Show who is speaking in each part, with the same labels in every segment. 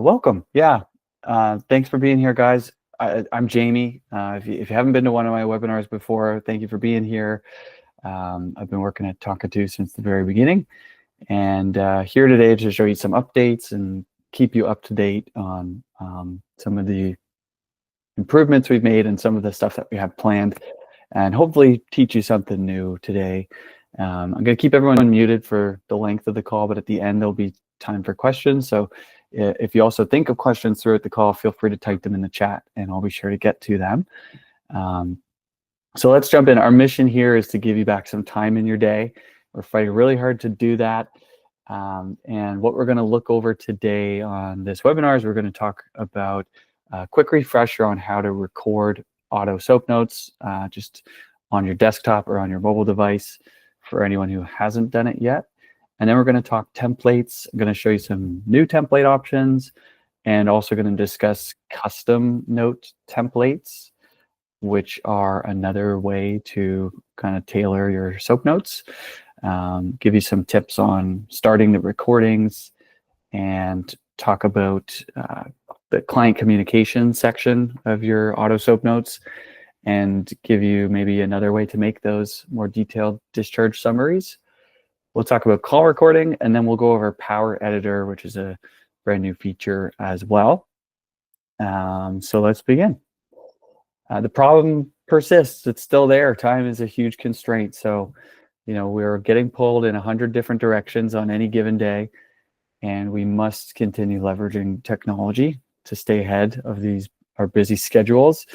Speaker 1: Welcome. Yeah. Thanks for being here, guys. I'm Jamie. If you haven't been to one of my webinars before, thank you for being here. I've been working at Talkatoo since the very beginning, and here today to show you some updates and keep you up to date on some of the improvements we've made and some of the stuff that we have planned, and hopefully teach you something new today. I'm going to keep everyone muted for the length of the call, but at the end there'll be time for questions. So if you also think of questions throughout the call, feel free to type them in the chat and I'll be sure to get to them. So let's jump in. Our mission here is to give you back some time in your day. We're fighting really hard to do that. And what we're going to look over today on this webinar is we're going to talk about a quick refresher on how to record auto SOAP notes just on your desktop or on your mobile device for anyone who hasn't done it yet. And then we're going to talk templates. I'm going to show you some new template options and also going to discuss custom note templates, which are another way to kind of tailor your SOAP notes. Give you some tips on starting the recordings and talk about the client communication section of your auto SOAP notes and give you maybe another way to make those more detailed discharge summaries. We'll talk about call recording, and then we'll go over Power Editor, which is a brand new feature as well. So let's begin. The problem persists. It's still there. Time is a huge constraint. So, you know, we're getting pulled in 100 different directions on any given day, and we must continue leveraging technology to stay ahead of our busy schedules.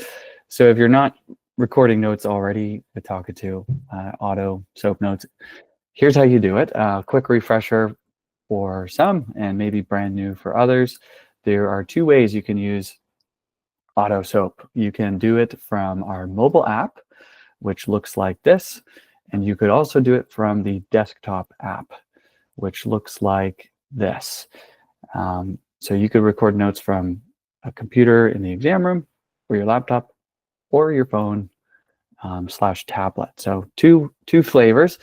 Speaker 1: So if you're not recording notes already with Talkatoo, auto SOAP notes, here's how you do it. Quick refresher for some and maybe brand new for others. There are two ways you can use auto SOAP. You can do it from our mobile app, which looks like this. And you could also do it from the desktop app, which looks like this. So you could record notes from a computer in the exam room or your laptop or your phone / tablet. So two flavors.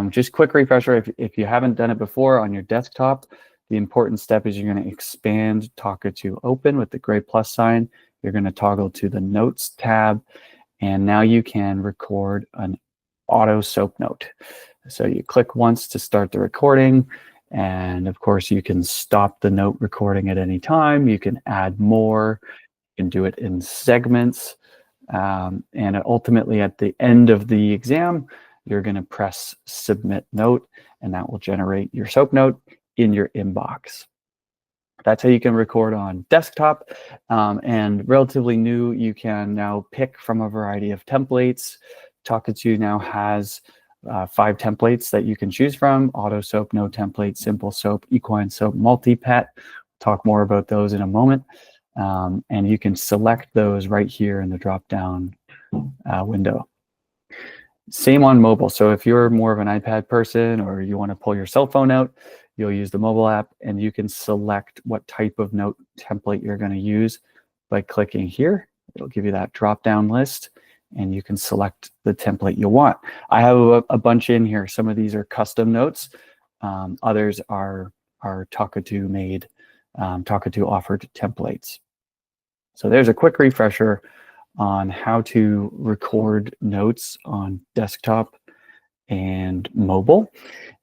Speaker 1: Just quick refresher, if you haven't done it before on your desktop, the important step is you're going to expand Talkatoo open with the gray plus sign. You're going to toggle to the Notes tab, and now you can record an auto SOAP note. So you click once to start the recording, and of course you can stop the note recording at any time. You can add more. You can do it in segments. And ultimately at the end of the exam, you're going to press Submit Note, and that will generate your SOAP note in your inbox. That's how you can record on desktop. And relatively new, you can now pick from a variety of templates. Talkatoo now has 5 templates that you can choose from: Auto SOAP, No Template, Simple SOAP, Equine SOAP, Multi-Pet. Talk more about those in a moment. And you can select those right here in the drop-down window. Same on mobile. So if you're more of an iPad person or you want to pull your cell phone out, you'll use the mobile app, and you can select what type of note template you're going to use by clicking here. It'll give you that drop-down list, and you can select the template you want. I have a bunch in here. Some of these are custom notes. Others are Talkatoo made, Talkatoo offered templates. So there's a quick refresher on how to record notes on desktop and mobile.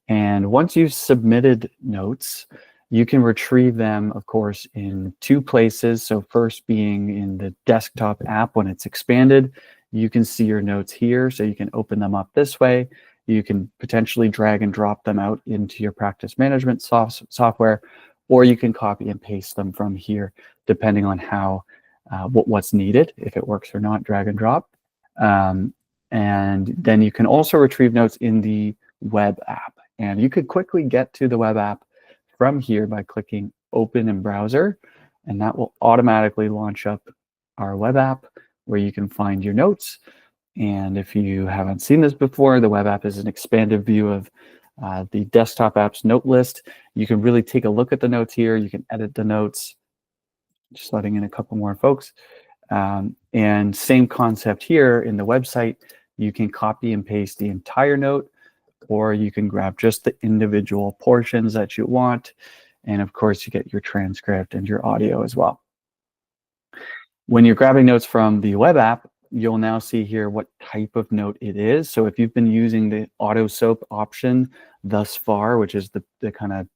Speaker 1: And once you've submitted notes, you can retrieve them, of course, in 2 places. So first being in the desktop app. When it's expanded, you can see your notes here. So you can open them up this way. You can potentially drag and drop them out into your practice management software, or you can copy and paste them from here, depending on how what's needed, if it works or not, drag and drop. And then you can also retrieve notes in the web app. And you could quickly get to the web app from here by clicking Open in Browser, and that will automatically launch up our web app where you can find your notes. And if you haven't seen this before, the web app is an expanded view of the desktop app's note list. You can really take a look at the notes here. You can edit the notes. Just letting in a couple more folks. And same concept here in the website. You can copy and paste the entire note, or you can grab just the individual portions that you want And of course, you get your transcript and your audio as well. When you're grabbing notes from the web app, you'll now see here what type of note it is. So if you've been using the auto soap option thus far, which is the kind of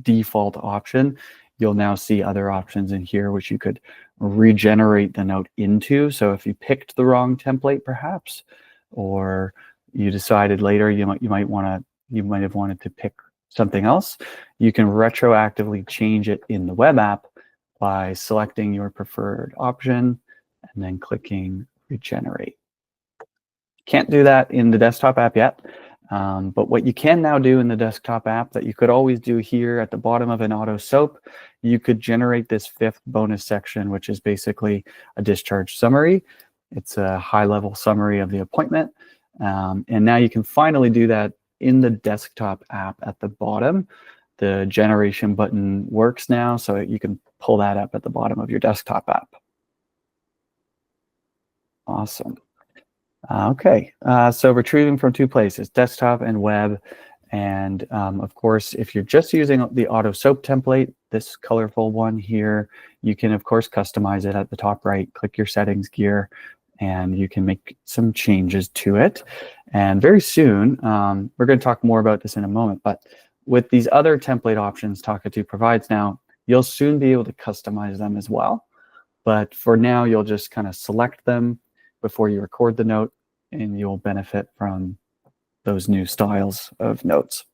Speaker 1: default option, you'll now see other options in here which you could regenerate the note into. So if you picked the wrong template perhaps, or you decided later you might have wanted to pick something else, you can retroactively change it in the web app by selecting your preferred option and then clicking regenerate. Can't do that in the desktop app yet, but what you can now do in the desktop app that you could always do here at the bottom of an auto soap, you could generate this 5th bonus section, which is basically a discharge summary. It's a high-level summary of the appointment, and now you can finally do that in the desktop app at the bottom. The generation button works now, so you can pull that up at the bottom of your desktop app. Awesome. Okay, so retrieving from 2 places, desktop and web. And of course, if you're just using the auto soap template, this colorful one here, you can of course customize it at the top right, click your settings gear, and you can make some changes to it. And very soon, we're going to talk more about this in a moment, but with these other template options Talkatoo provides now, you'll soon be able to customize them as well. But for now, you'll just kind of select them before you record the note, and you'll benefit from those new styles of notes.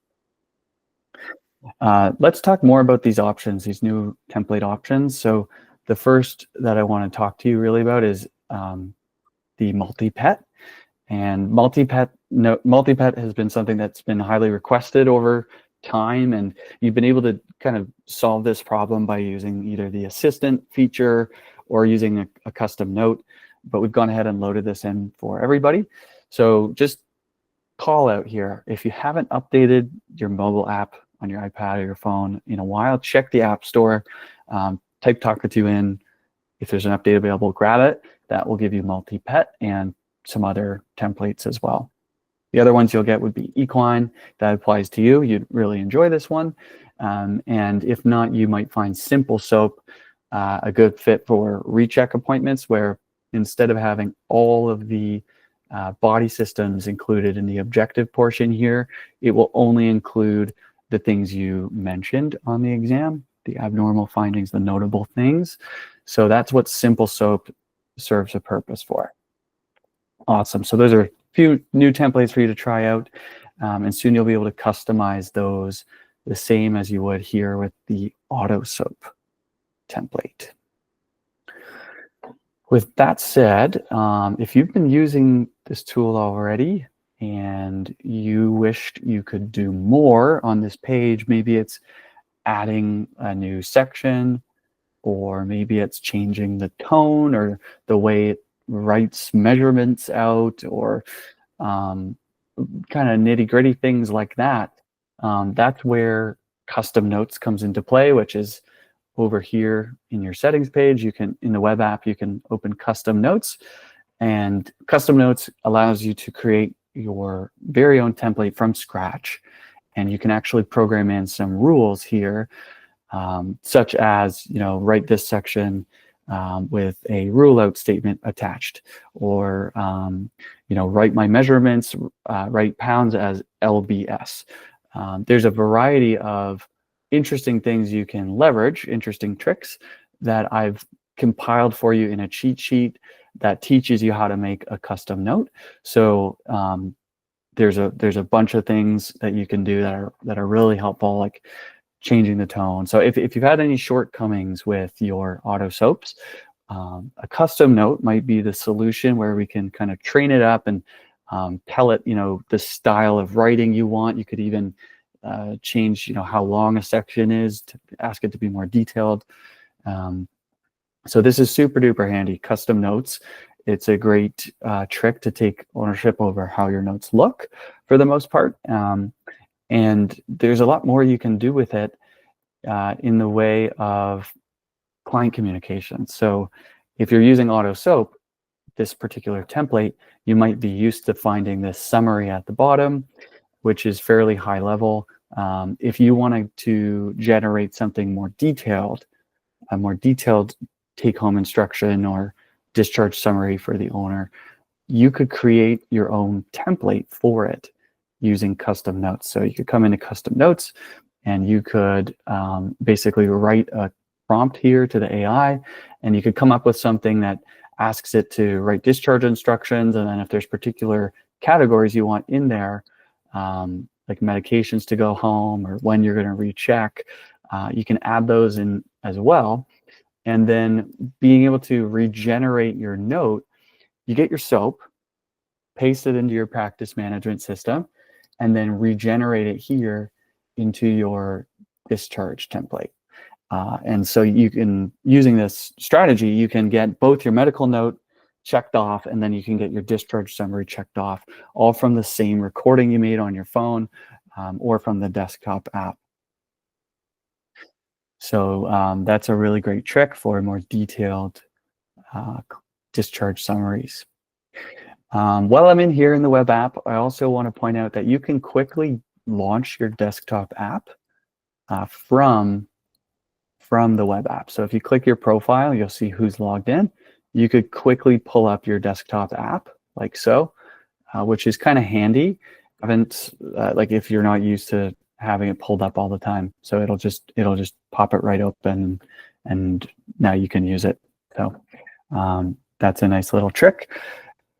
Speaker 1: Let's talk more about these options, these new template options. So the first that I want to talk to you really about is the multi-pet. And multi-pet has been something that's been highly requested over time, and you've been able to kind of solve this problem by using either the assistant feature or using a custom note, but we've gone ahead and loaded this in for everybody. So just call out here, if you haven't updated your mobile app on your iPad or your phone in a while, check the App Store, type Talkatoo in. If there's an update available, grab it. That will give you multi-pet and some other templates as well. The other ones you'll get would be equine. That applies to you. You'd really enjoy this one. And if not, you might find Simple Soap a good fit for recheck appointments, where instead of having all of the body systems included in the objective portion here, it will only include the things you mentioned on the exam, the abnormal findings, the notable things. So that's what Simple Soap serves a purpose for. Awesome. So those are a few new templates for you to try out, and soon you'll be able to customize those the same as you would here with the auto soap template. With that said, if you've been using this tool already and you wished you could do more on this page, maybe it's adding a new section, or maybe it's changing the tone or the way it writes measurements out, or kind of nitty-gritty things like that, that's where custom notes comes into play, which is over here in your settings page. You can, in the web app, you can open custom notes, and custom notes allows you to create your very own template from scratch. And you can actually program in some rules here, such as, write this section with a rule out statement attached, or, write my measurements, write pounds as lbs. There's a variety of interesting things you can leverage, interesting tricks that I've compiled for you in a cheat sheet that teaches you how to make a custom note. So there's a bunch of things that you can do that are really helpful, like changing the tone. So if you've had any shortcomings with your auto soaps, a custom note might be the solution, where we can kind of train it up and tell it, the style of writing you want. You could even change, how long a section is, to ask it to be more detailed. So this is super duper handy. Custom notes. It's a great trick to take ownership over how your notes look for the most part. And there's a lot more you can do with it in the way of client communication. So if you're using auto soap, this particular template, you might be used to finding this summary at the bottom, which is fairly high level, If you wanted to generate something more detailed, a more detailed take-home instruction or discharge summary for the owner, you could create your own template for it using custom notes. So you could come into custom notes and you could basically write a prompt here to the AI, and you could come up with something that asks it to write discharge instructions. And then if there's particular categories you want in there, like medications to go home or when you're going to recheck, you can add those in as well. And then being able to regenerate your note, you get your SOAP, paste it into your practice management system, and then regenerate it here into your discharge template. And so you can, using this strategy, you can get both your medical note checked off, and then you can get your discharge summary checked off, all from the same recording you made on your phone or from the desktop app. So that's a really great trick for more detailed discharge summaries. While I'm in here in the web app, I also want to point out that you can quickly launch your desktop app from the web app. So if you click your profile, you'll see who's logged in. You could quickly pull up your desktop app like so, which is kind of handy. Like if you're not used to having it pulled up all the time, so it'll just pop it right open, and now you can use it. So that's a nice little trick.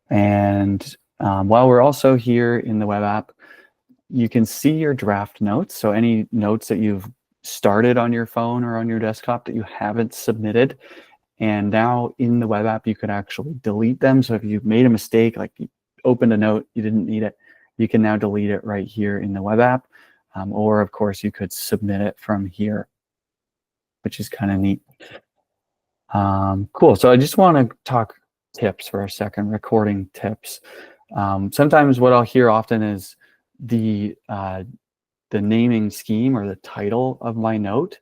Speaker 1: And while we're also here in the web app, you can see your draft notes. So any notes that you've started on your phone or on your desktop that you haven't submitted, and now in the web app you could actually delete them. So if you made a mistake, like you opened a note, you didn't need it, you can now delete it right here in the web app. Or of course you could submit it from here, which is kind of neat. Cool. So I just want to talk tips for a second, recording tips. Sometimes what I'll hear often is the naming scheme or the title of my note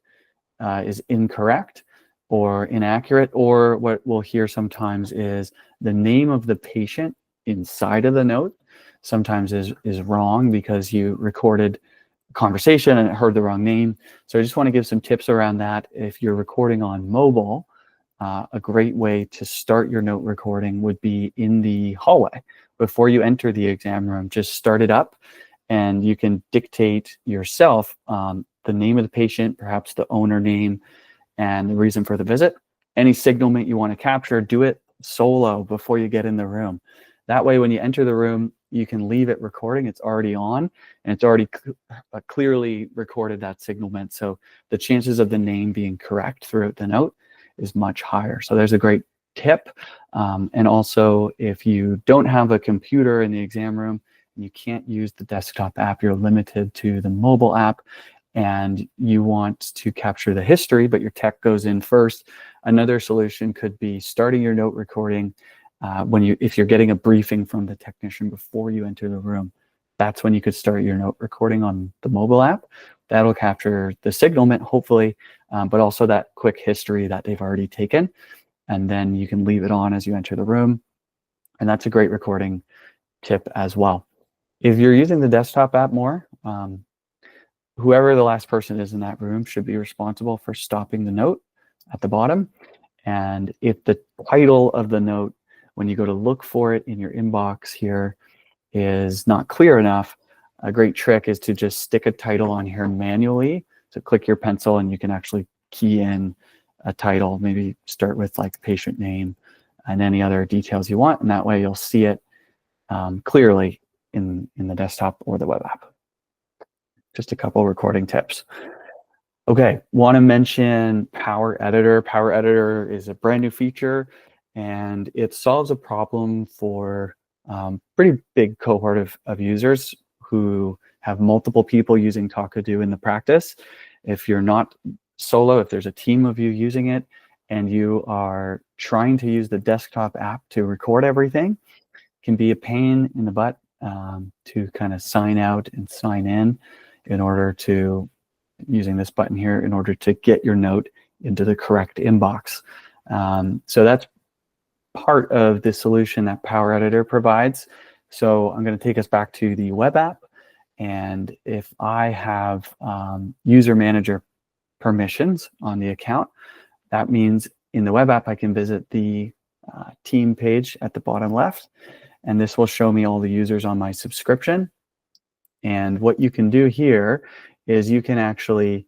Speaker 1: is incorrect or inaccurate, or what we'll hear sometimes is the name of the patient inside of the note sometimes is wrong because you recorded a conversation and it heard the wrong name. So I just want to give some tips around that. If you're recording on mobile, a great way to start your note recording would be in the hallway. Before you enter the exam room, just start it up, and you can dictate yourself the name of the patient, perhaps the owner name, and the reason for the visit. Any signalment you want to capture, do it solo before you get in the room. That way, when you enter the room, you can leave it recording. It's already on, and it's already clearly recorded that signalment. So the chances of the name being correct throughout the note is much higher. So there's a great tip. And also, if you don't have a computer in the exam room and you can't use the desktop app, you're limited to the mobile app, and you want to capture the history, but your tech goes in first. Another solution could be starting your note recording if you're getting a briefing from the technician before you enter the room. That's when you could start your note recording on the mobile app. That'll capture the signalment, hopefully, but also that quick history that they've already taken. And then you can leave it on as you enter the room. And that's a great recording tip as well. If you're using the desktop app more, whoever the last person is in that room should be responsible for stopping the note at the bottom. And if the title of the note, when you go to look for it in your inbox here, is not clear enough, a great trick is to just stick a title on here manually. So click your pencil and you can actually key in a title, maybe start with like patient name and any other details you want. And that way you'll see it clearly in the desktop or the web app. Just a couple recording tips. Okay, want to mention Power Editor. Power Editor is a brand new feature, and it solves a problem for pretty big cohort of users who have multiple people using Talkadoo in the practice. If you're not solo, if there's a team of you using it, and you are trying to use the desktop app to record everything, it can be a pain in the butt to kind of sign out and sign in order to, using this button here, in order to get your note into the correct inbox. So that's part of the solution that Power Editor provides. So I'm going to take us back to the web app, And if I have user manager permissions on the account, that means in the web app, I can visit the team page at the bottom left, and this will show me all the users on my subscription. And what you can do here is you can actually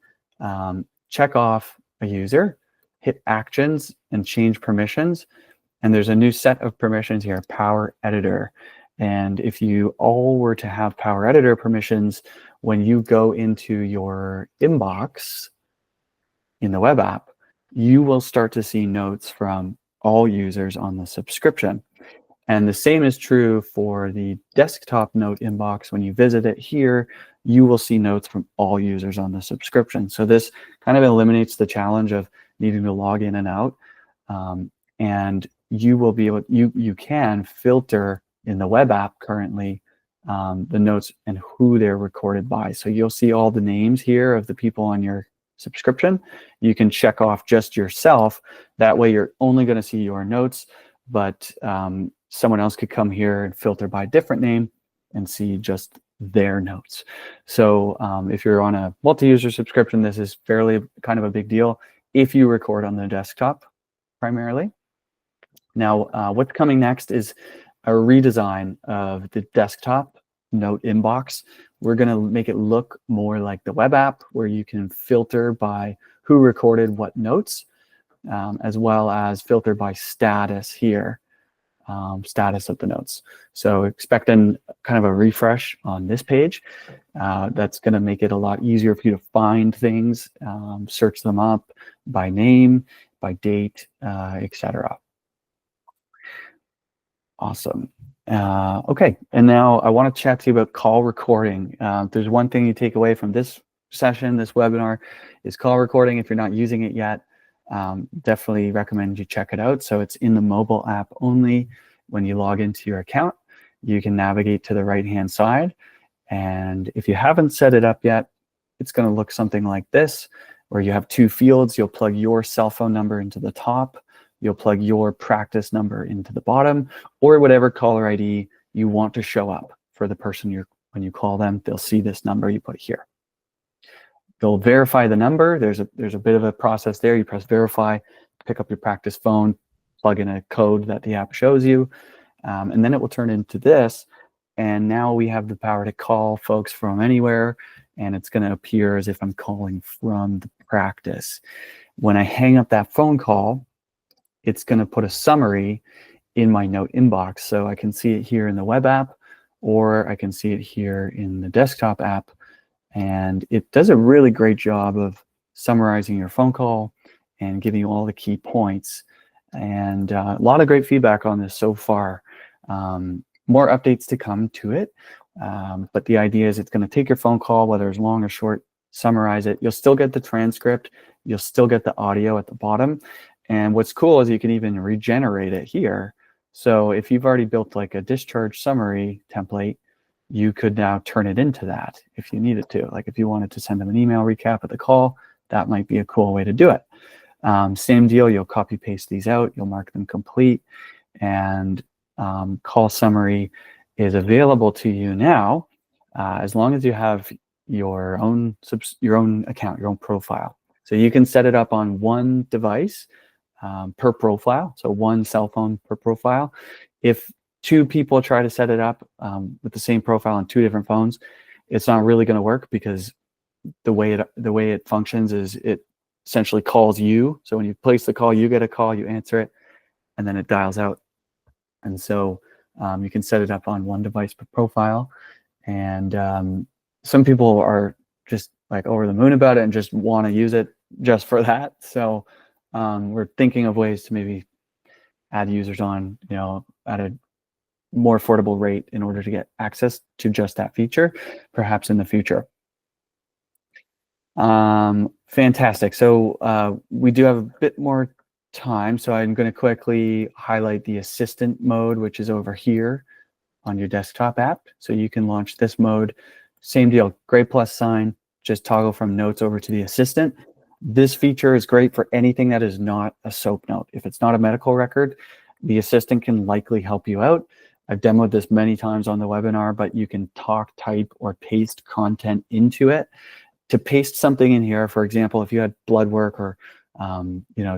Speaker 1: check off a user, hit actions, and change permissions. And there's a new set of permissions here, Power Editor. And if you all were to have Power Editor permissions, when you go into your inbox in the web app, you will start to see notes from all users on the subscription. And the same is true for the desktop note inbox. When you visit it here, you will see notes from all users on the subscription. So this kind of eliminates the challenge of needing to log in and out. And you will be able, you can filter in the web app currently the notes and who they're recorded by. So you'll see all the names here of the people on your subscription. You can check off just yourself. That way you're only going to see your notes, but someone else could come here and filter by a different name and see just their notes. So if you're on a multi-user subscription, this is fairly kind of a big deal if you record on the desktop primarily. Now, what's coming next is a redesign of the desktop note inbox. We're going to make it look more like the web app, where you can filter by who recorded what notes, as well as filter by status here, status of the notes. So expecting kind of a refresh on this page. That's going to make it a lot easier for you to find things, search them up by name, by date, etc. Awesome. Okay, and now I want to chat to you about call recording. There's one thing you take away from this session, this webinar, is call recording. If you're not using it yet, definitely recommend you check it out. So it's in the mobile app only. When you log into your account, you can navigate to the right-hand side. And if you haven't set it up yet, it's going to look something like this, where you have two fields. You'll plug your cell phone number into the top. You'll plug your practice number into the bottom, or whatever caller ID you want to show up for the person when you call them. They'll see this number you put here. They'll verify the number. There's a bit of a process there. You press verify, pick up your practice phone, plug in a code that the app shows you, and then it will turn into this. And now we have the power to call folks from anywhere, and it's going to appear as if I'm calling from the practice. When I hang up that phone call, it's going to put a summary in my note inbox. So I can see it here in the web app, or I can see it here in the desktop app. And it does a really great job of summarizing your phone call and giving you all the key points. And a lot of great feedback on this so far. More updates to come to it. But the idea is it's going to take your phone call, whether it's long or short, summarize it. You'll still get the transcript. You'll still get the audio at the bottom. And what's cool is you can even regenerate it here. So if you've already built like a discharge summary template, you could now turn it into that if you needed to. Like if you wanted to send them an email recap of the call, that might be a cool way to do it. Same deal, you'll copy paste these out, you'll mark them complete, and call summary is available to you now as long as you have your own account, your own profile. So you can set it up on one device per profile, so one cell phone per profile. If two people try to set it up with the same profile on two different phones, it's not really going to work, because the way it functions is it essentially calls you. So when you place the call, you get a call, you answer it, and then it dials out. And so you can set it up on one device per profile. And some people are just like over the moon about it and just want to use it just for that. So we're thinking of ways to maybe add users on, at a more affordable rate in order to get access to just that feature, perhaps in the future. Fantastic. So we do have a bit more time, so I'm going to quickly highlight the assistant mode, which is over here on your desktop app. So you can launch this mode. Same deal, gray plus sign, just toggle from notes over to the assistant. This feature is great for anything that is not a SOAP note. If it's not a medical record, the assistant can likely help you out. I've demoed this many times on the webinar, but you can talk, type, or paste content into it. To paste something in here, for example, if you had blood work or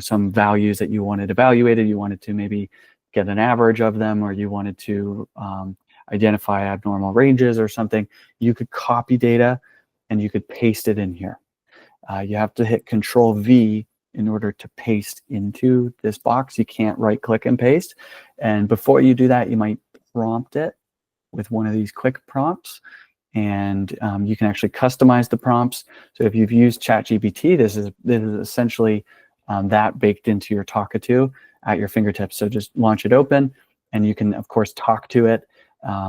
Speaker 1: some values that you wanted evaluated, you wanted to maybe get an average of them, or you wanted to identify abnormal ranges or something, you could copy data and you could paste it in here. You have to hit Control V in order to paste into this box. You can't right click and paste. And before you do that, you might prompt it with one of these quick prompts. And you can actually customize the prompts. So if you've used ChatGPT, this is essentially that baked into your Talkatoo at your fingertips. So just launch it open, and you can, of course, talk to it.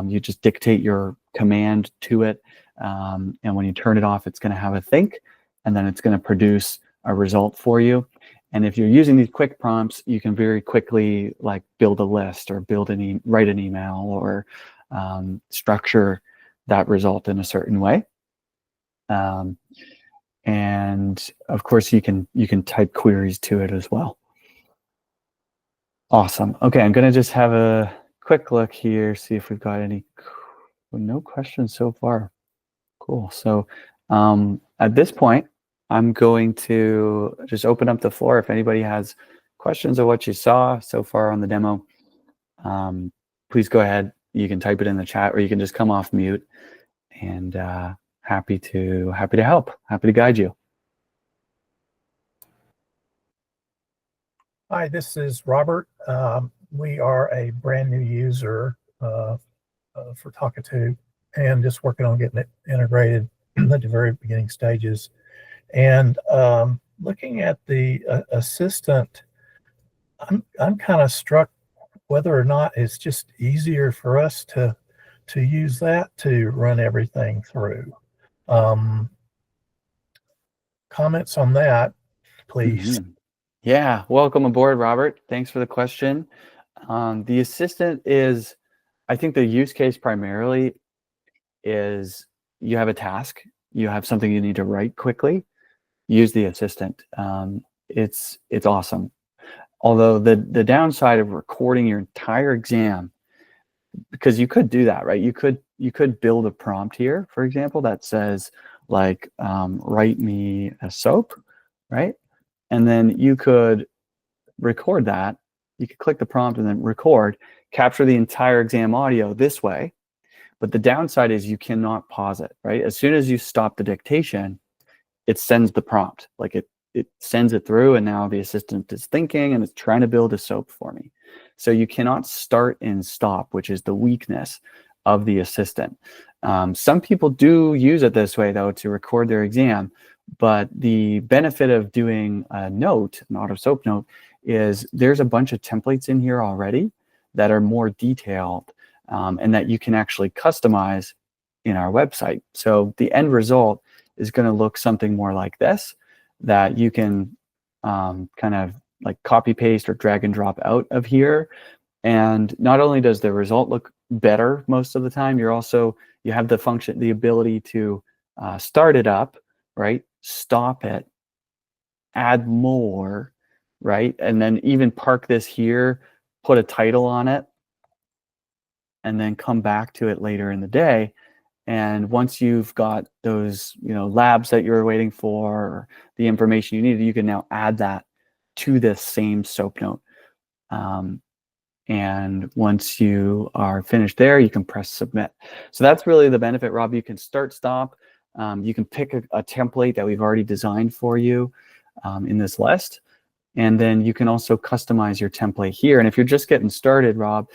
Speaker 1: You just dictate your command to it. And when you turn it off, it's going to have a think, and then it's going to produce a result for you. And if you're using these quick prompts, you can very quickly like build a list or write an email or structure that result in a certain way. And of course, you can type queries to it as well. Awesome. Okay, I'm going to just have a quick look here, see if we've got no questions so far. Cool. So at this point, I'm going to just open up the floor. If anybody has questions of what you saw so far on the demo, please go ahead. You can type it in the chat, or you can just come off mute. And happy to help. Happy to guide you.
Speaker 2: Hi, this is Robert. We are a brand new user for Talkatoo, and just working on getting it integrated at the very beginning stages. And looking at the assistant, I'm kind of struck whether or not it's just easier for us to use that to run everything through. Comments on that, please.
Speaker 1: Mm-hmm. Yeah, welcome aboard, Robert. Thanks for the question. The assistant is, I think the use case primarily is you have a task, you have something you need to write quickly, use the assistant. It's awesome. Although the downside of recording your entire exam, because you could do that, right? You could build a prompt here, for example, that says like, write me a SOAP, right? And then you could record that. You could click the prompt and then record, capture the entire exam audio this way. But the downside is you cannot pause it, right? As soon as you stop the dictation, it sends the prompt. Like it sends it through, and now the assistant is thinking and it's trying to build a SOAP for me. So you cannot start and stop, which is the weakness of the assistant. Some people do use it this way, though, to record their exam. But the benefit of doing a note, an auto SOAP note, is there's a bunch of templates in here already that are more detailed and that you can actually customize in our website. So the end result is going to look something more like this, that you can kind of like copy paste or drag and drop out of here. And not only does the result look better most of the time, you have the ability to start it up, right? Stop it, add more, right? And then even park this here, put a title on it, and then come back to it later in the day. And once you've got those, labs that you're waiting for, or the information you need, you can now add that to this same SOAP note. And once you are finished there, you can press submit. So that's really the benefit, Rob. You can start, stop. You can pick a template that we've already designed for you in this list. And then you can also customize your template here. And if you're just getting started, Rob,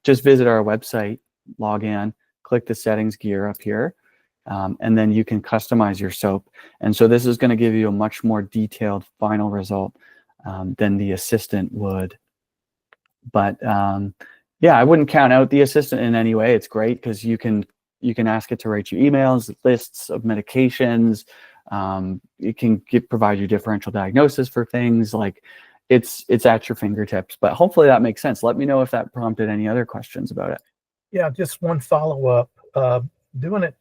Speaker 1: just visit our website, log in, click the settings gear up here, and then you can customize your SOAP. And so this is going to give you a much more detailed final result than the assistant would. But yeah, I wouldn't count out the assistant in any way. It's great because you can ask it to write you emails, lists of medications. It can provide you differential diagnosis for things. Like it's at your fingertips. But hopefully that makes sense. Let me know if that prompted any other questions about it.
Speaker 2: Yeah, just one follow-up. Doing it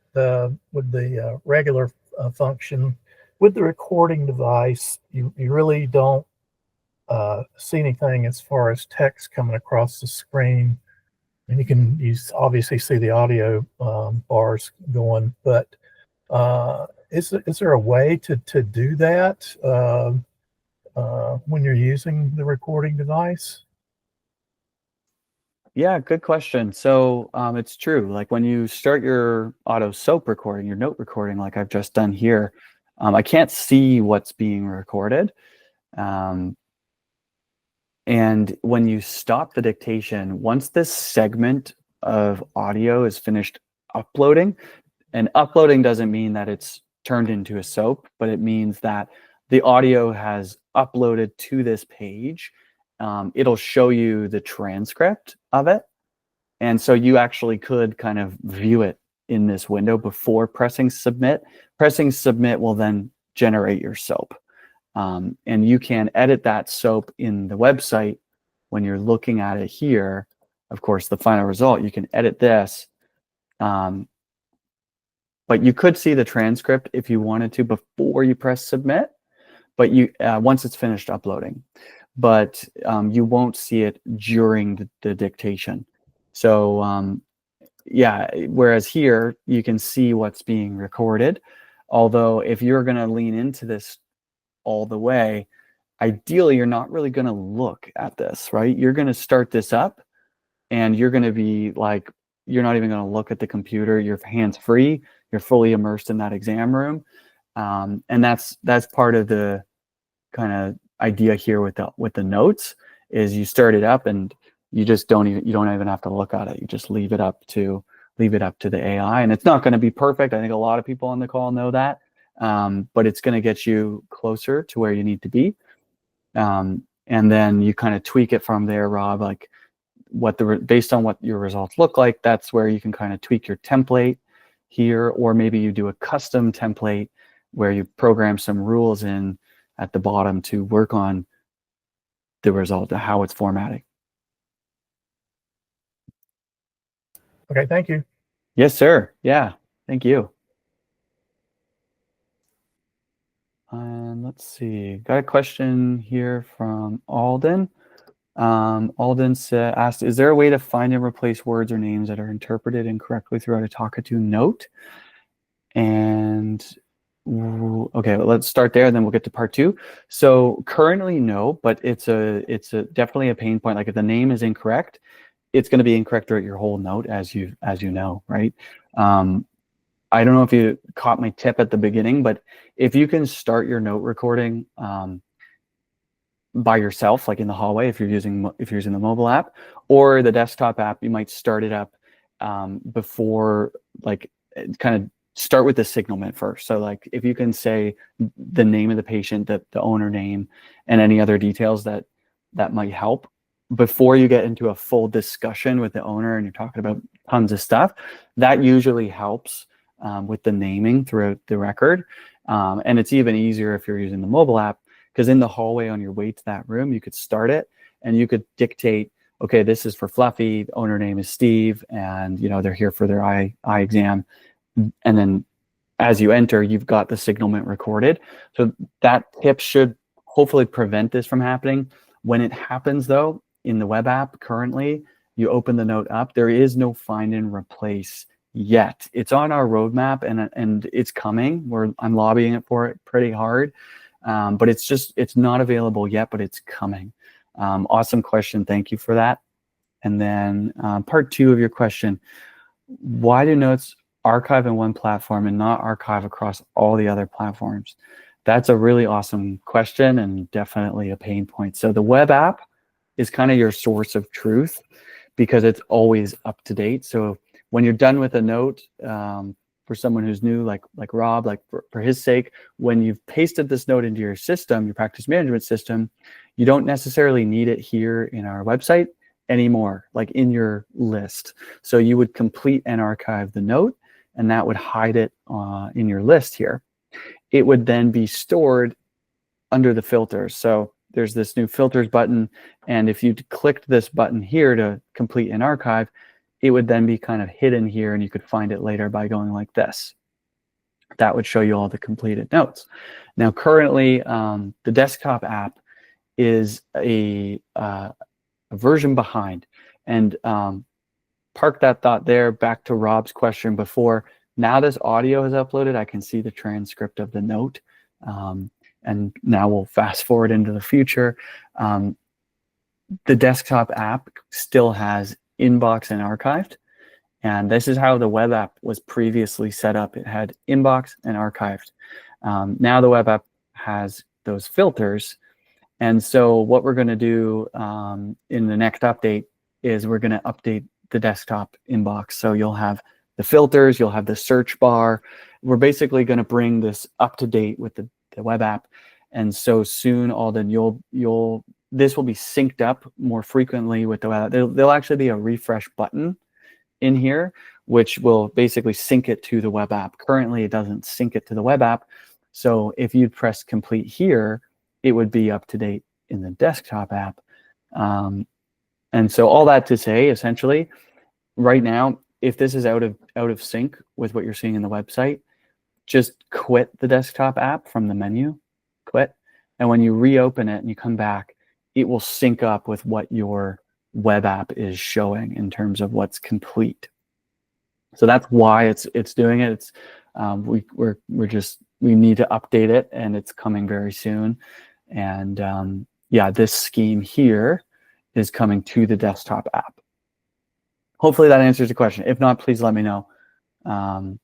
Speaker 2: with the regular function, with the recording device, you really don't see anything as far as text coming across the screen. and you obviously see the audio bars going, but is there a way to do that when you're using the recording device?
Speaker 1: Yeah, good question. So it's true. Like when you start your auto soap recording, your note recording, like I've just done here, I can't see what's being recorded. Um, and when you stop the dictation, once this segment of audio is finished uploading, and uploading doesn't mean that it's turned into a soap, but it means that the audio has uploaded to this page. It'll show you the transcript of it. And so you actually could kind of view it in this window before pressing submit. Pressing submit will then generate your soap. And you can edit that soap in the website when you're looking at it here. Of course, the final result, you can edit this. But you could see the transcript if you wanted to before you press submit, but you once it's finished uploading. But you won't see it during the dictation. So yeah, whereas here you can see what's being recorded. Although if you're going to lean into this all the way, ideally you're not really going to look at this, right? You're going to start this up and you're going to be like, you're not even going to look at the computer. You're hands free. You're fully immersed in that exam room. And that's part of the kind of idea here with the notes is you start it up and you just don't even have to look at it. You just leave it up to the AI, and it's not going to be perfect. I think a lot of people on the call know that, but it's going to get you closer to where you need to be. And then you kind of tweak it from there, Rob, like based on what your results look like, that's where you can kind of tweak your template here, or maybe you do a custom template where you program some rules in at the bottom to work on the result of how it's formatting.
Speaker 2: Okay, thank you.
Speaker 1: Yes, sir. Yeah, thank you. And let's see, got a question here from Alden. Alden asked, is there a way to find and replace words or names that are interpreted incorrectly throughout a Talkatoo note? And okay, let's start there, and then we'll get to part two. So currently, no, but it's definitely a pain point. Like if the name is incorrect, it's going to be incorrect throughout your whole note, as you know, right? I don't know if you caught my tip at the beginning, but if you can start your note recording by yourself, like in the hallway, if you're using the mobile app or the desktop app, you might start it up before, like, kind of start with the signalment first. So like if you can say the name of the patient, the owner name, and any other details that might help before you get into a full discussion with the owner and you're talking about tons of stuff, that usually helps with the naming throughout the record. And it's even easier if you're using the mobile app, because in the hallway on your way to that room, you could start it and you could dictate, okay, this is for Fluffy, the owner name is Steve, and they're here for their eye exam. And then as you enter, you've got the signalment recorded. So that tip should hopefully prevent this from happening. When it happens though, in the web app currently, you open the note up, there is no find and replace yet. It's on our roadmap and it's coming. I'm lobbying it for it pretty hard. But it's not available yet, but it's coming. Awesome question. Thank you for that. And then part two of your question, why do notes archive in one platform and not archive across all the other platforms? That's a really awesome question and definitely a pain point. So the web app is kind of your source of truth because it's always up to date. So when you're done with a note, for someone who's new, like Rob, like for his sake, when you've pasted this note into your system, your practice management system, you don't necessarily need it here in our website anymore, like in your list. So you would complete and archive the note, and that would hide it in your list here. It would then be stored under the filters. So there's this new filters button, and if you clicked this button here to complete and archive, it would then be kind of hidden here and you could find it later by going like this. That would show you all the completed notes. Now, currently, the desktop app is a version behind. And park that thought there. Back to Rob's question before. Now this audio is uploaded, I can see the transcript of the note. And now we'll fast forward into the future. The desktop app still has inbox and archived. And this is how the web app was previously set up. It had inbox and archived. Now the web app has those filters. And so what we're going to do in the next update is we're going to update the desktop inbox. So you'll have the filters, you'll have the search bar. We're basically going to bring this up to date with the web app. And so soon, Alden, this will be synced up more frequently with the web app. There'll actually be a refresh button in here, which will basically sync it to the web app. Currently, it doesn't sync it to the web app. So if you press complete here, it would be up to date in the desktop app. And so all that to say, essentially, right now, if this is out of sync with what you're seeing in the website, just quit the desktop app from the menu, quit. And when you reopen it and you come back, it will sync up with what your web app is showing in terms of what's complete. So that's why it's doing it. It's we need to update it, and it's coming very soon. And yeah, this scheme here is coming to the desktop app. Hopefully that answers the question. If not, please let me know. And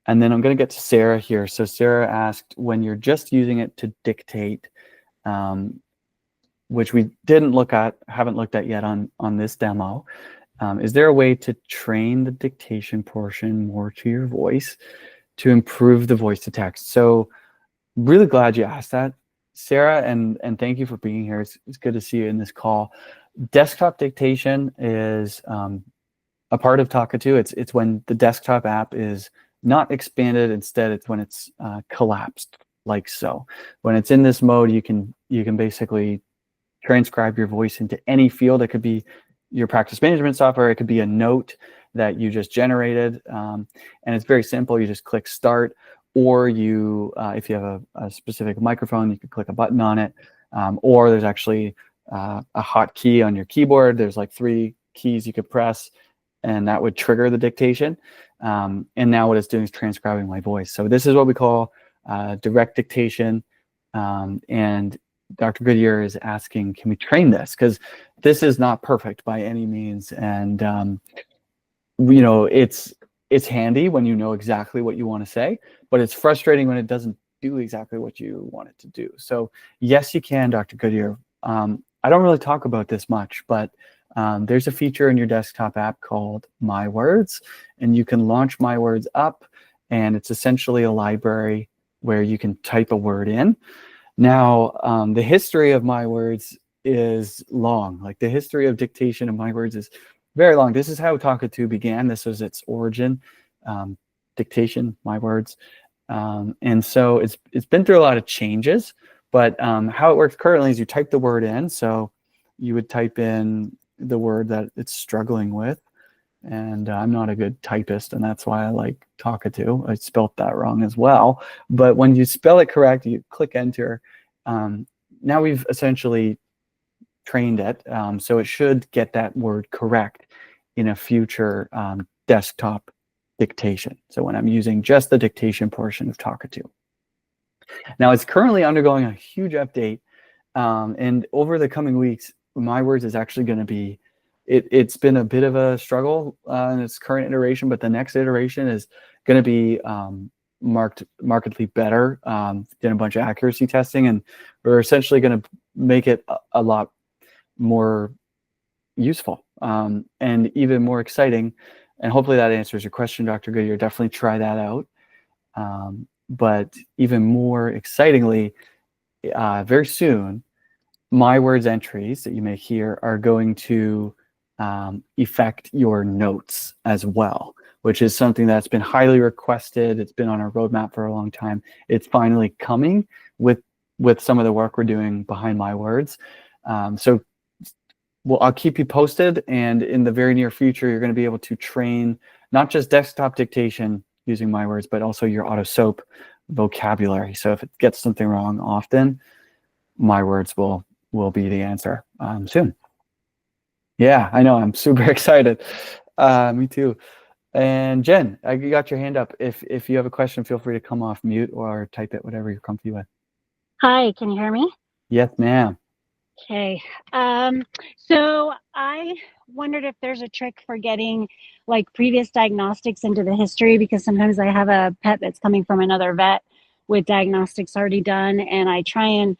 Speaker 1: then I'm going to get to Sarah here. So Sarah asked, when you're just using it to dictate, which we haven't looked at yet on this demo, is there a way to train the dictation portion more to your voice to improve the voice to text? So really glad you asked that, Sarah, and thank you for being here. It's good to see you in this call. Desktop dictation is a part of Talkatoo. It's when the desktop app is not expanded. Instead, it's when it's collapsed, like so. When it's in this mode, you can basically transcribe your voice into any field. It could be your practice management software. It could be a note that you just generated. And it's very simple. You just click start, or you, if you have a specific microphone, you can click a button on it. Or there's actually a hotkey on your keyboard. There's like 3 keys you could press, and that would trigger the dictation. And now what it's doing is transcribing my voice. So this is what we call direct dictation. And Dr. Goodyear is asking, can we train this? Because this is not perfect by any means. And, you know, it's handy when you know exactly what you want to say, but it's frustrating when it doesn't do exactly what you want it to do. So yes, you can, Dr. Goodyear. I don't really talk about this much, but there's a feature in your desktop app called My Words, and you can launch My Words up, and it's essentially a library where you can type a word in. Now, the history of My Words is long. Like the history of dictation of My Words is very long. This is how Talkatoo began. This was its origin, dictation, My Words. And so it's been through a lot of changes, but how it works currently is you type the word in. So you would type in the word that it's struggling with. And I'm not a good typist, and that's why I like Talkatoo. I spelt that wrong as well. But when you spell it correct, you click enter. Now we've essentially trained it, so it should get that word correct in a future desktop dictation. So when I'm using just the dictation portion of Talkatoo. Now it's currently undergoing a huge update, and over the coming weeks, My Words is actually going to be, it's been a bit of a struggle in its current iteration, but the next iteration is going to be markedly better. Did a bunch of accuracy testing, and we're essentially going to make it a lot more useful and even more exciting. And hopefully that answers your question, Dr. Goodyear. Definitely try that out. But even more excitingly, very soon, My Words entries that you make here are going to affect your notes as well, which is something that's been highly requested. It's been on our roadmap for a long time. It's finally coming with some of the work we're doing behind My Words. So I'll keep you posted, and in the very near future, you're going to be able to train not just desktop dictation using My Words, but also your AutoSoap vocabulary. So if it gets something wrong often, My Words will be the answer soon. Yeah, I know. I'm super excited. Me too. And Jen, you got your hand up. If you have a question, feel free to come off mute or type it, whatever you're comfy with.
Speaker 3: Hi, can you hear me?
Speaker 1: Yes, ma'am.
Speaker 3: Okay. So I wondered if there's a trick for getting like previous diagnostics into the history, because sometimes I have a pet that's coming from another vet with diagnostics already done, and I try and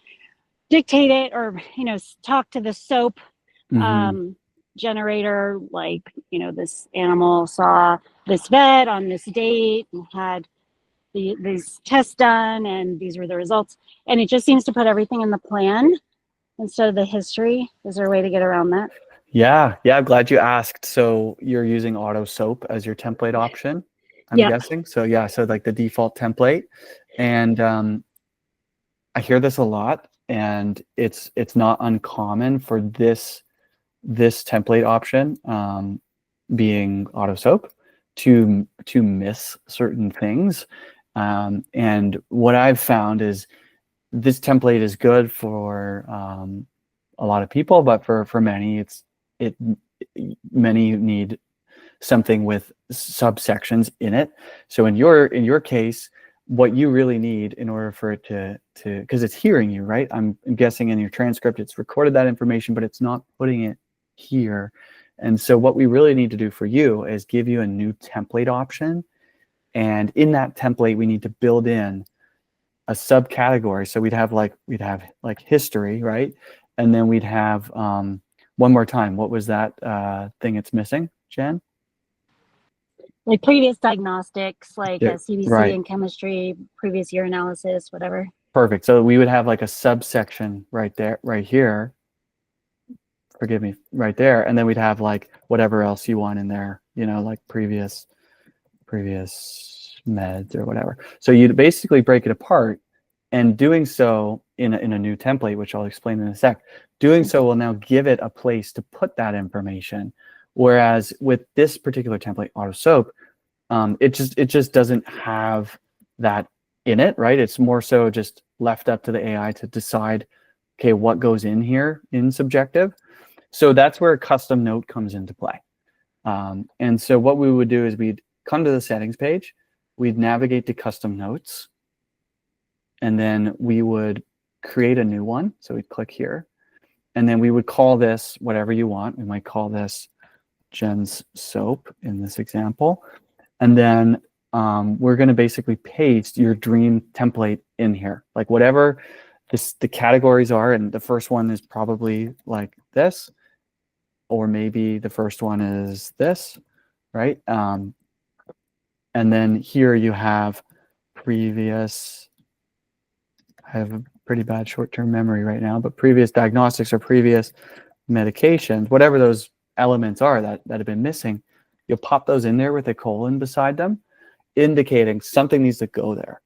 Speaker 3: dictate it or, talk to the SOAP
Speaker 1: Mhm.
Speaker 3: generator, like, this animal saw this vet on this date and had these tests done, and these were the results. And it just seems to put everything in the plan instead of the history. Is there a way to get around that?
Speaker 1: Yeah, I'm glad you asked. So you're using Auto Soap as your template option, I'm
Speaker 3: Yeah.
Speaker 1: guessing. So yeah, so like the default template. And I hear this a lot, and it's not uncommon for this template option, being Auto Soap, to miss certain things. And what I've found is this template is good for a lot of people, but for many, it many need something with subsections in it. So in your case, what you really need in order for it to because it's hearing you, right? I'm guessing in your transcript it's recorded that information, but it's not putting it here. And so what we really need to do for you is give you a new template option. And in that template, we need to build in a subcategory. So we'd have like history, right? And then we'd have one more time. What was that thing it's missing, Jen?
Speaker 3: Like previous diagnostics, like
Speaker 1: Yeah,
Speaker 3: a CBC
Speaker 1: right.
Speaker 3: in chemistry, previous year analysis, whatever.
Speaker 1: Perfect. So we would have like a subsection right there, right here. Forgive me, right there, and then we'd have like whatever else you want in there. Like previous meds or whatever. So you'd basically break it apart, and doing so in a new template, which I'll explain in a sec. Doing so will now give it a place to put that information. Whereas with this particular template, Auto Soap, it just doesn't have that in it, right? It's more so just left up to the AI to decide, okay, what goes in here in subjective. So that's where a custom note comes into play. And so what we would do is we'd come to the settings page, we'd navigate to custom notes, and then we would create a new one. So we'd click here, and then we would call this whatever you want. We might call this Jen's Soap in this example. And then we're going to basically paste your dream template in here, like whatever the categories are. And the first one is probably like this, or maybe the first one is this, right? And then here you have previous, I have a pretty bad short-term memory right now, but previous diagnostics or previous medications, whatever those elements are that have been missing, you'll pop those in there with a colon beside them, indicating something needs to go there.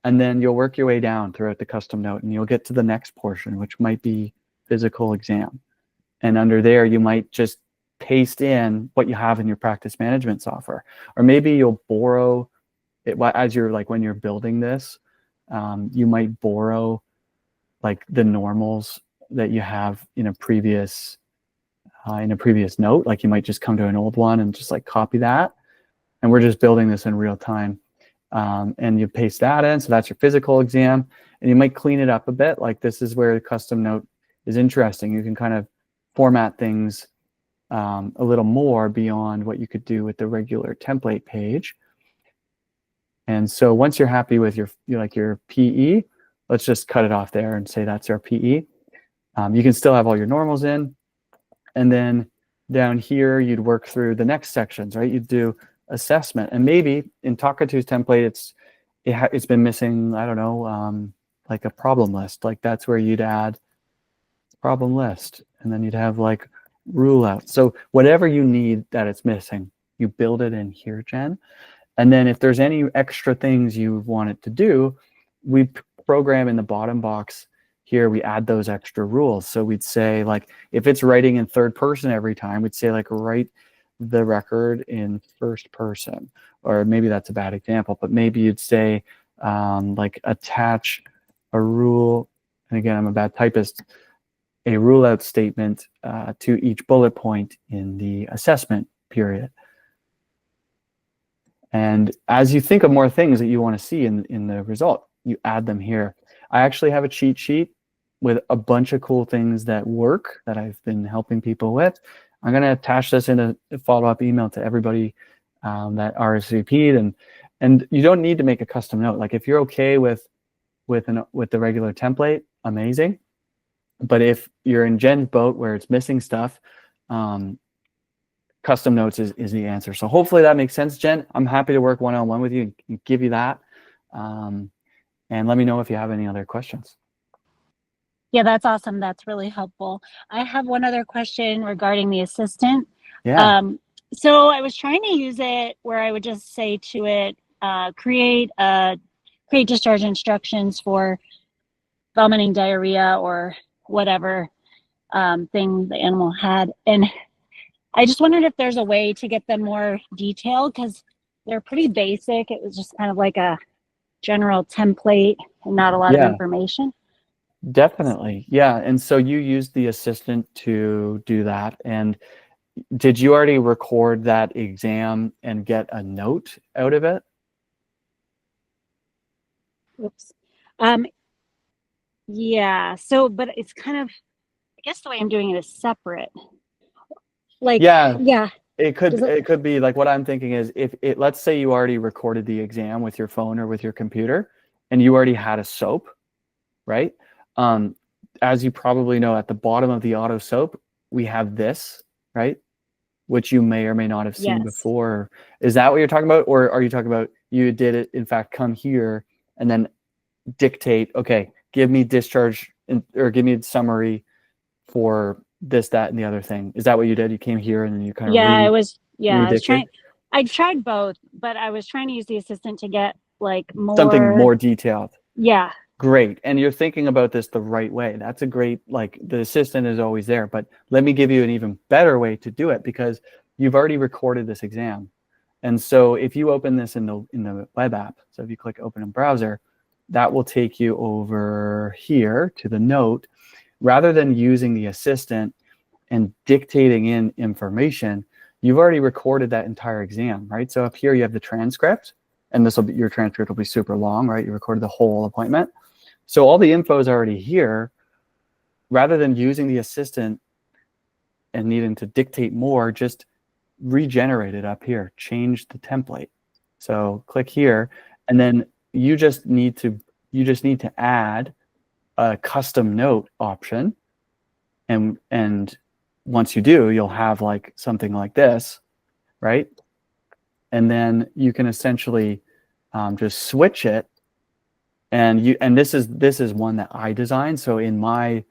Speaker 1: And then you'll work your way down throughout the custom note, and you'll get to the next portion, which might be physical exam. And under there, you might just paste in what you have in your practice management software. Or maybe you'll borrow it as you're like when you're building this, you might borrow like the normals that you have in a previous note. Like you might just come to an old one and just like copy that. And we're just building this in real time. And you paste that in. So that's your physical exam. And you might clean it up a bit. Like this is where the custom note is interesting. You can kind of format things a little more beyond what you could do with the regular template page. And so once you're happy with your PE, let's just cut it off there and say that's our PE. You can still have all your normals in. And then down here, you'd work through the next sections, right? You'd do assessment. And maybe in Talkatoo's template, it's been missing, I don't know, like a problem list. Like that's where you'd add problem list. And then you'd have like rule out. So whatever you need that it's missing, you build it in here, Jen. And then if there's any extra things you want it to do, we program in the bottom box here, we add those extra rules. So we'd say like, if it's writing in third person every time, we'd say like, write the record in first person. Or maybe that's a bad example, but maybe you'd say like attach a rule. And again, I'm a bad typist. A rule out statement to each bullet point in the assessment period. And as you think of more things that you want to see in the result, you add them here. I actually have a cheat sheet with a bunch of cool things that work that I've been helping people with. I'm going to attach this in a follow-up email to everybody that RSVP'd, and you don't need to make a custom note. Like if you're okay with the regular template, amazing. But if you're in Jen's boat where it's missing stuff, custom notes is the answer. So hopefully that makes sense, Jen. I'm happy to work one-on-one with you and give you that. And let me know if you have any other questions.
Speaker 3: Yeah, that's awesome. That's really helpful. I have one other question regarding the assistant.
Speaker 1: Yeah.
Speaker 3: So I was trying to use it where I would just say to it, create discharge instructions for vomiting, diarrhea, or whatever thing the animal had. And I just wondered if there's a way to get them more detailed, because they're pretty basic. It was just kind of like a general template and not a lot of information.
Speaker 1: Definitely. Yeah. And so you used the assistant to do that. And did you already record that exam and get a note out of it?
Speaker 3: Oops. Yeah. So, but it's kind of, I guess the way I'm doing it is separate. Like, yeah.
Speaker 1: It could be like, what I'm thinking is, let's say you already recorded the exam with your phone or with your computer and you already had a SOAP, right? As you probably know, at the bottom of the auto SOAP, we have this, right? Which you may or may not have seen before. Is that what you're talking about? Or are you talking about you did it, in fact, come here and then dictate, okay, give me discharge or give me a summary for this, that, and the other thing? Is that what you did? You came here and then you kind of
Speaker 3: I was trying. I tried both, but I was trying to use the assistant to get like
Speaker 1: something more detailed.
Speaker 3: Yeah.
Speaker 1: Great. And you're thinking about this the right way. That's a great, like, the assistant is always there, but let me give you an even better way to do it, because you've already recorded this exam. And so if you open this in the web app, so if you click open in browser, that will take you over here to the note. Rather than using the assistant and dictating in information, you've already recorded that entire exam, right? So up here you have the transcript, and your transcript will be super long, right? You recorded the whole appointment. So all the info is already here. Rather than using the assistant and needing to dictate more, just regenerate it up here, change the template. So click here, and then you just need to add a custom note option. And once you do, you'll have like something like this, right? And then you can essentially just switch it. And this is one that I designed. So in my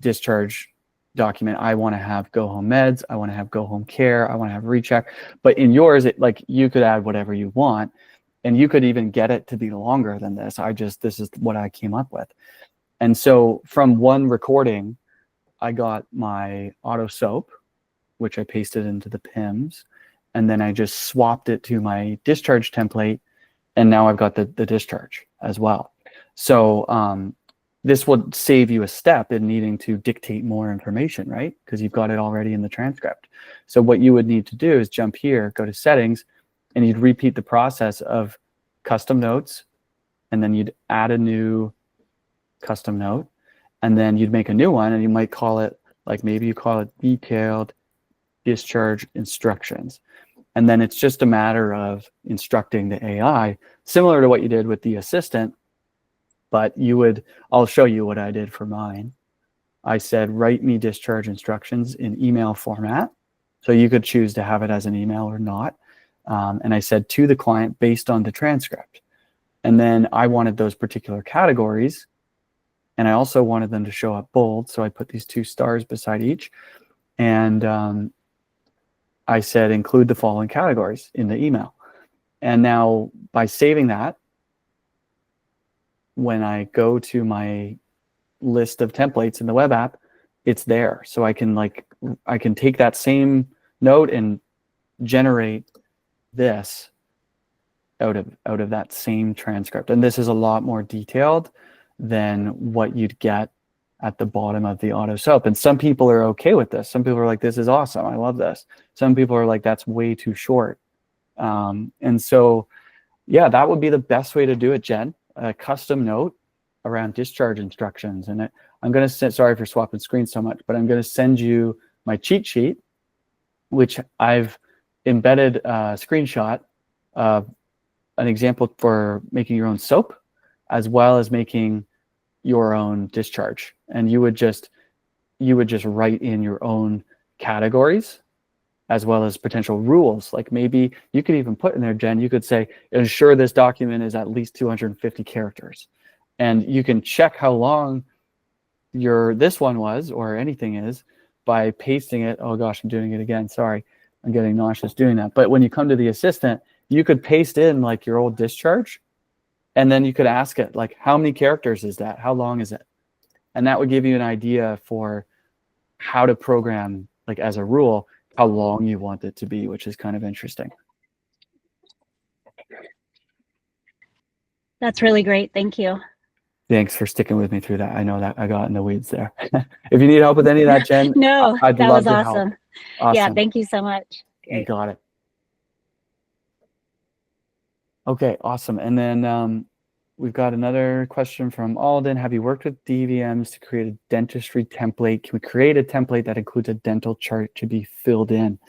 Speaker 1: discharge document, I want to have go home meds, I want to have go home care, I want to have recheck. But in yours, you could add whatever you want, and you could even get it to be longer than this. This is what I came up with. And so from one recording, I got my auto SOAP, which I pasted into the PIMS, and then I just swapped it to my discharge template, and now I've got the discharge as well. So this would save you a step in needing to dictate more information, right? Because you've got it already in the transcript. So what you would need to do is jump here, go to settings, and you'd repeat the process of custom notes, and then you'd add a new custom note, and then you'd make a new one, and you might call it, like, maybe you call it detailed discharge instructions. And then it's just a matter of instructing the AI, similar to what you did with the assistant, but I'll show you what I did for mine. I said, write me discharge instructions in email format. So you could choose to have it as an email or not. And I said to the client based on the transcript. And then I wanted those particular categories. And I also wanted them to show up bold. So I put these 2 stars beside each. And I said, include the following categories in the email. And now by saving that, when I go to my list of templates in the web app, it's there. So I can take that same note and generate this out of that same transcript. And this is a lot more detailed than what you'd get at the bottom of the auto SOAP. And some people are okay with this. Some people are like, this is awesome, I love this. Some people are like, that's way too short. And so, yeah, that would be the best way to do it, Jen. A custom note around discharge instructions. And I'm going to send, sorry for swapping screens so much, but I'm going to send you my cheat sheet, which I've embedded a screenshot of an example for making your own soap, as well as making your own discharge. And you would just write in your own categories, as well as potential rules. Like maybe you could even put in there, Jen, you could say, ensure this document is at least 250 characters. And you can check how long this one was, or anything is, by pasting it. Oh gosh, I'm doing it again. Sorry, I'm getting nauseous doing that. But when you come to the assistant, you could paste in like your old discharge, and then you could ask it like, how many characters is that? How long is it? And that would give you an idea for how to program, like as a rule, how long you want it to be, which is kind of interesting.
Speaker 3: That's really great. Thank you.
Speaker 1: Thanks for sticking with me through that. I know that I got in the weeds there. If you need help with any of that, Jen,
Speaker 3: No,
Speaker 1: I'd
Speaker 3: that
Speaker 1: love
Speaker 3: was
Speaker 1: to
Speaker 3: awesome.
Speaker 1: help. Awesome.
Speaker 3: Yeah, thank you so much.
Speaker 1: You
Speaker 3: Great.
Speaker 1: got it. Okay, awesome. And then we've got another question from Alden. Have you worked with DVMs to create a dentistry template? Can we create a template that includes a dental chart to be filled in?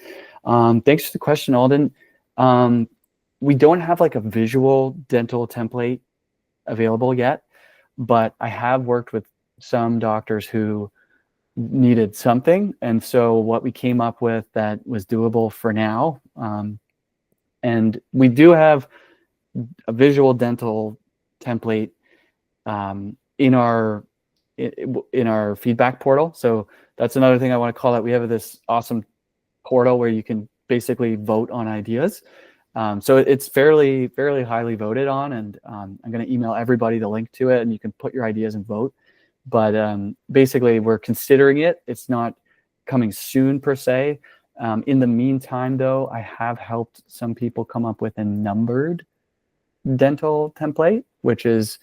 Speaker 1: Thanks for the question, Alden. We don't have like a visual dental template available yet, but I have worked with some doctors who needed something. And so what we came up with that was doable for now, and we do have a visual dental template in our feedback portal. So that's another thing I want to call out. We have this awesome portal where you can basically vote on ideas. So it's fairly highly voted on, and I'm going to email everybody the link to it, and you can put your ideas and vote. But basically, we're considering it. It's not coming soon per se. In the meantime, though, I have helped some people come up with a numbered dental template, which is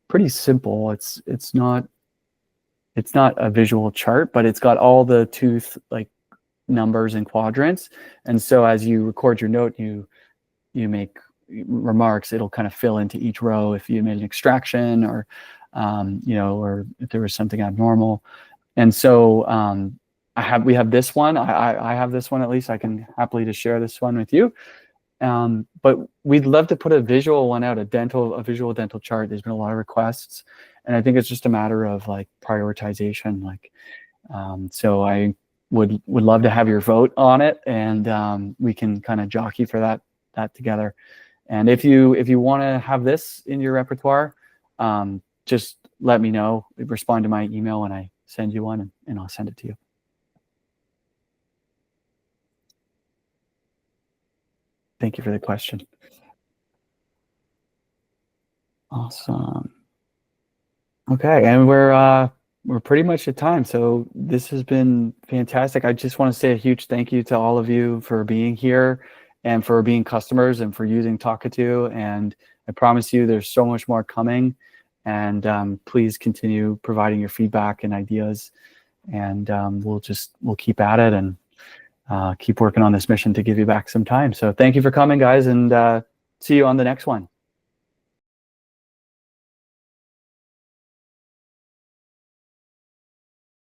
Speaker 1: pretty simple. It's not a visual chart, but it's got all the tooth like numbers and quadrants. And so as you record your note, you make remarks, it'll kind of fill into each row if you made an extraction, or or if there was something abnormal. And so we have this one. I have this one, at least. I can happily to share this one with you. But we'd love to put a visual one out, a visual dental chart. There's been a lot of requests, and I think it's just a matter of like prioritization. Like, so I would love to have your vote on it, and we can kind of jockey for that together. And if you want to have this in your repertoire, just let me know. Respond to my email when I send you one, and I'll send it to you. Thank you for the question. Awesome. Okay, and we're pretty much at time. So this has been fantastic. I just want to say a huge thank you to all of you for being here, and for being customers, and for using Talkatoo. And I promise you there's so much more coming. And please continue providing your feedback and ideas. And we'll keep at it, and keep working on this mission to give you back some time. So thank you for coming, guys, and see you on the next one.